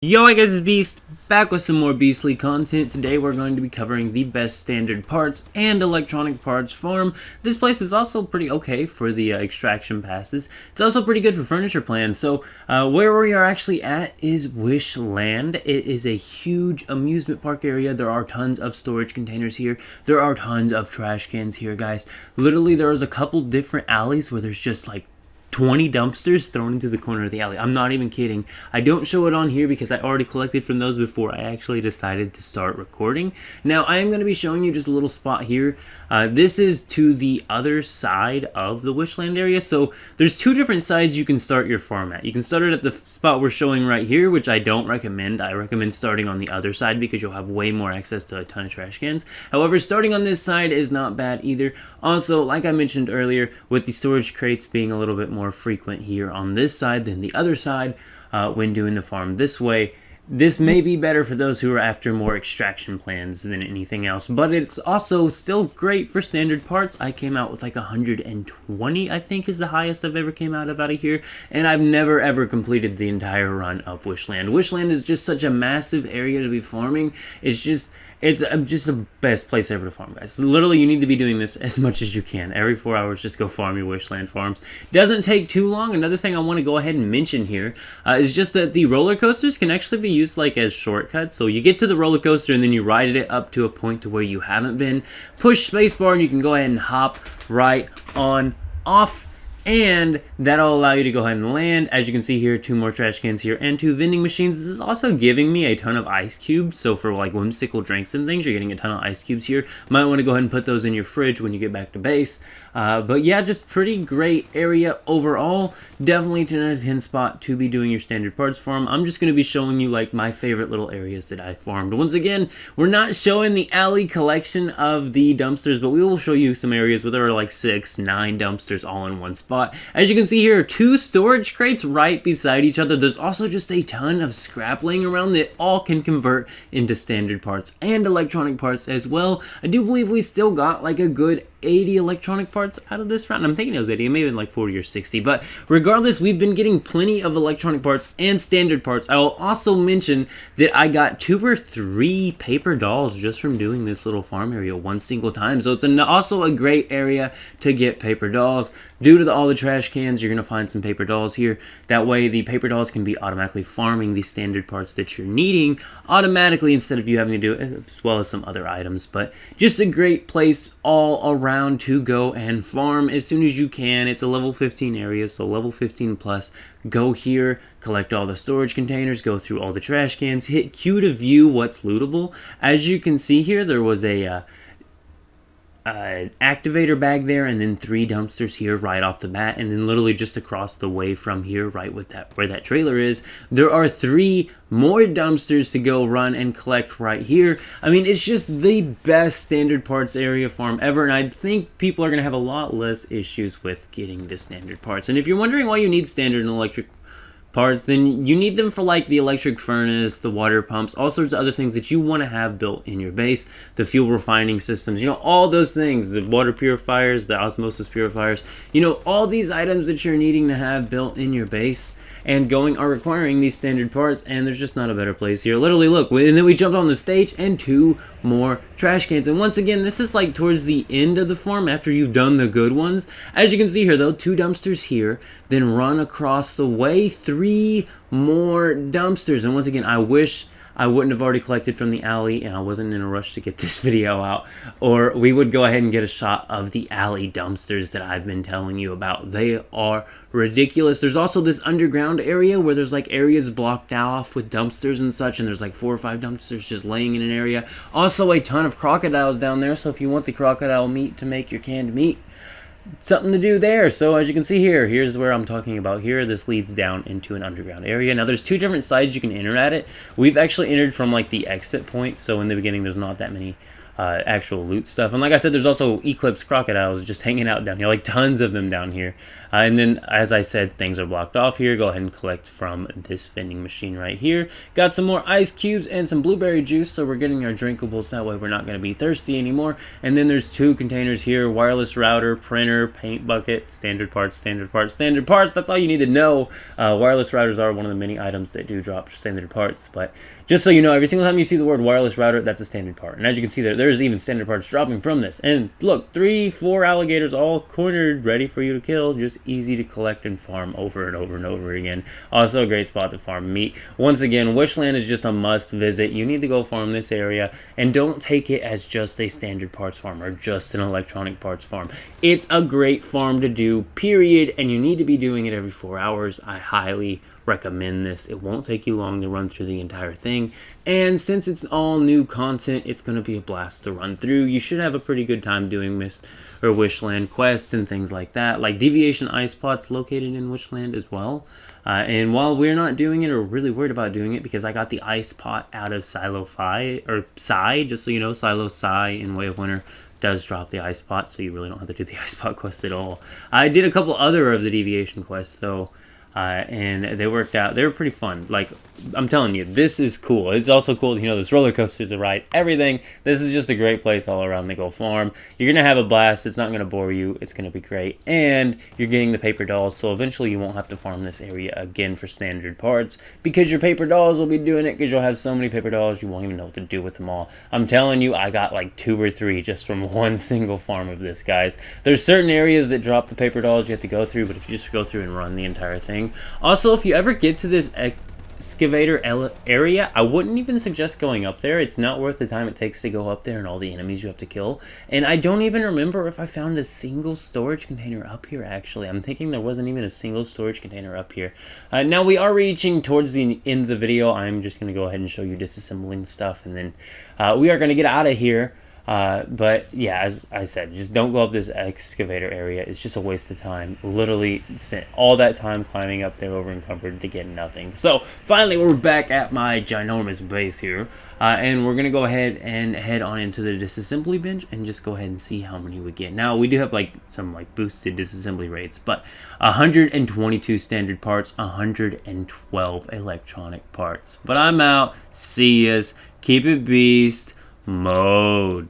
Yo, hi guys, it's Beast, back with some more beastly content. Today we're going to be covering the best standard parts and electronic parts farm. This place is also pretty okay for the extraction passes. It's also pretty good for furniture plans. So where we are actually at is Wishland. It is a huge amusement park area. There are tons of storage containers here. There are tons of trash cans here, guys. Literally, there's a couple different alleys where there's just like 20 dumpsters thrown into the corner of the alley. I'm not even kidding. I don't show it on here because I already collected from those before I actually decided to start recording. Now, I am going to be showing you just a little spot here. This is to the other side of the Wishland area. So there's two different sides you can start your farm at. You can start it at the spot we're showing right here, which I don't recommend. I recommend starting on the other side because you'll have way more access to a ton of trash cans. However, starting on this side is not bad either. Also, like I mentioned earlier, with the storage crates being a little bit more frequent here on this side than the other side when doing the farm this way, this may be better for those who are after more extraction plans than anything else, but it's also still great for standard parts. I came out with like 120, I think is the highest I've ever came out of here, and I've never ever completed the entire run of Wishland. Wishland is just such a massive area to be farming. It's just the best place ever to farm, guys. So literally, you need to be doing this as much as you can. Every 4 hours, just go farm your Wishland farms. Doesn't take too long. Another thing I want to go ahead and mention here is just that the roller coasters can actually be used like as shortcuts. So you get to the roller coaster and then you ride it up to a point to where you haven't been. Push spacebar and you can go ahead and hop right on off. And that'll allow you to go ahead and land. As you can see here, 2 more trash cans here and 2 vending machines. This is also giving me a ton of ice cubes. So for like whimsical drinks and things, you're getting a ton of ice cubes here. Might want to go ahead and put those in your fridge when you get back to base. But yeah, just pretty great area overall. Definitely 10 out of 10 spot to be doing your standard parts farm. I'm just going to be showing you like my favorite little areas that I farmed. Once again, we're not showing the alley collection of the dumpsters, but we will show you some areas where there are like 6, 9 dumpsters all in one spot. As you can see here, 2 storage crates right beside each other. There's also just a ton of scrap laying around that all can convert into standard parts and electronic parts as well. I do believe we still got like a good 80 electronic parts out of this round. I'm thinking it was 80, maybe like 40 or 60, but regardless, we've been getting plenty of electronic parts and standard parts. I will also mention that I got 2 or 3 paper dolls just from doing this little farm area one single time, so it's also a great area to get paper dolls. Due to all the trash cans, you're going to find some paper dolls here. That way, the paper dolls can be automatically farming the standard parts that you're needing automatically instead of you having to do it, as well as some other items, but just a great place all around to go and farm as soon as you can. It's a level 15 area, so level 15 plus. Go here, collect all the storage containers, go through all the trash cans, hit Q to view what's lootable. As you can see here, there was a activator bag there, and then 3 dumpsters here right off the bat, and then literally just across the way from here, right with that where that trailer is, there are 3 more dumpsters to go run and collect right here. I mean, it's just the best standard parts area farm ever, and I think people are going to have a lot less issues with getting the standard parts. And if you're wondering why you need standard and electric parts, then you need them for like the electric furnace, the water pumps, all sorts of other things that you want to have built in your base, the fuel refining systems, all those things, the water purifiers, the osmosis purifiers, all these items that you're needing to have built in your base and are requiring these standard parts, and there's just not a better place here. Literally, look, and then we jumped on the stage and 2 more trash cans. And once again, this is like towards the end of the farm after you've done the good ones. As you can see here, though, 2 dumpsters here, then run across the way, 3 more dumpsters. And once again, I wish I wouldn't have already collected from the alley and I wasn't in a rush to get this video out, or we would go ahead and get a shot of the alley dumpsters that I've been telling you about. They are ridiculous. There's also this underground area where there's like areas blocked off with dumpsters and such, and there's like 4 or 5 dumpsters just laying in an area. Also a ton of crocodiles down there, so if you want the crocodile meat to make your canned meat, something to do there. So as you can see here, here's where I'm talking about here. This leads down into an underground area. Now there's 2 different sides you can enter at it. We've actually entered from like the exit point, so in the beginning there's not that many actual loot stuff. And like I said, there's also Eclipse crocodiles just hanging out down here, like tons of them down here. And then, as I said, things are blocked off here. Go ahead and collect from this vending machine right here. Got some more ice cubes and some blueberry juice, so we're getting our drinkables. That way we're not going to be thirsty anymore. And then there's 2 containers here: wireless router, printer, paint bucket, standard parts, standard parts, standard parts. That's all you need to know. Wireless routers are one of the many items that do drop standard parts, but just so you know, every single time you see the word wireless router, that's a standard part. And as you can see, there's even standard parts dropping from this. And look, 3, 4 alligators all cornered, ready for you to kill. Just easy to collect and farm over and over and over again. Also a great spot to farm meat. Once again, Wishland is just a must visit. You need to go farm this area, and don't take it as just a standard parts farm or just an electronic parts farm. It's a great farm to do, period, and you need to be doing it every 4 hours. I highly recommend this. It won't take you long to run through the entire thing, and since it's all new content, it's going to be a blast to run through. You should have a pretty good time doing Wishland quests and things like that, like Deviation Ice Pots located in Wishland as well. And while we're not doing it or really worried about doing it, because I got the ice pot out of Silo Phi, or Psi, just so you know, Silo Psi in Way of Winter does drop the ice pot, so you really don't have to do the ice pot quest at all. I did a couple other of the deviation quests though, and they worked out. They were pretty fun. Like, I'm telling you, this is cool. It's also cool, you know, this roller coaster is a ride, everything. This is just a great place all around the Go Farm. You're going to have a blast. It's not going to bore you. It's going to be great. And you're getting the paper dolls, so eventually you won't have to farm this area again for standard parts, because your paper dolls will be doing it, because you'll have so many paper dolls you won't even know what to do with them all. I'm telling you, I got like 2 or 3 just from one single farm of this, guys. There's certain areas that drop the paper dolls you have to go through, but if you just go through and run the entire thing. Also, if you ever get to this excavator area, I wouldn't even suggest going up there. It's not worth the time it takes to go up there and all the enemies you have to kill. And I don't even remember if I found a single storage container up here, actually. I'm thinking there wasn't even a single storage container up here. Now we are reaching towards the end of the video. I'm just going to go ahead and show you disassembling stuff, and then we are going to get out of here. But yeah, as I said, just don't go up this excavator area. It's just a waste of time. Literally spent all that time climbing up there over encumbered to get nothing. So finally, we're back at my ginormous base here, and we're gonna go ahead and head on into the disassembly bench and just go ahead and see how many we get. Now we do have like some like boosted disassembly rates, but 122 standard parts, 112 electronic parts. But I'm out. See yas. Keep it beast mode.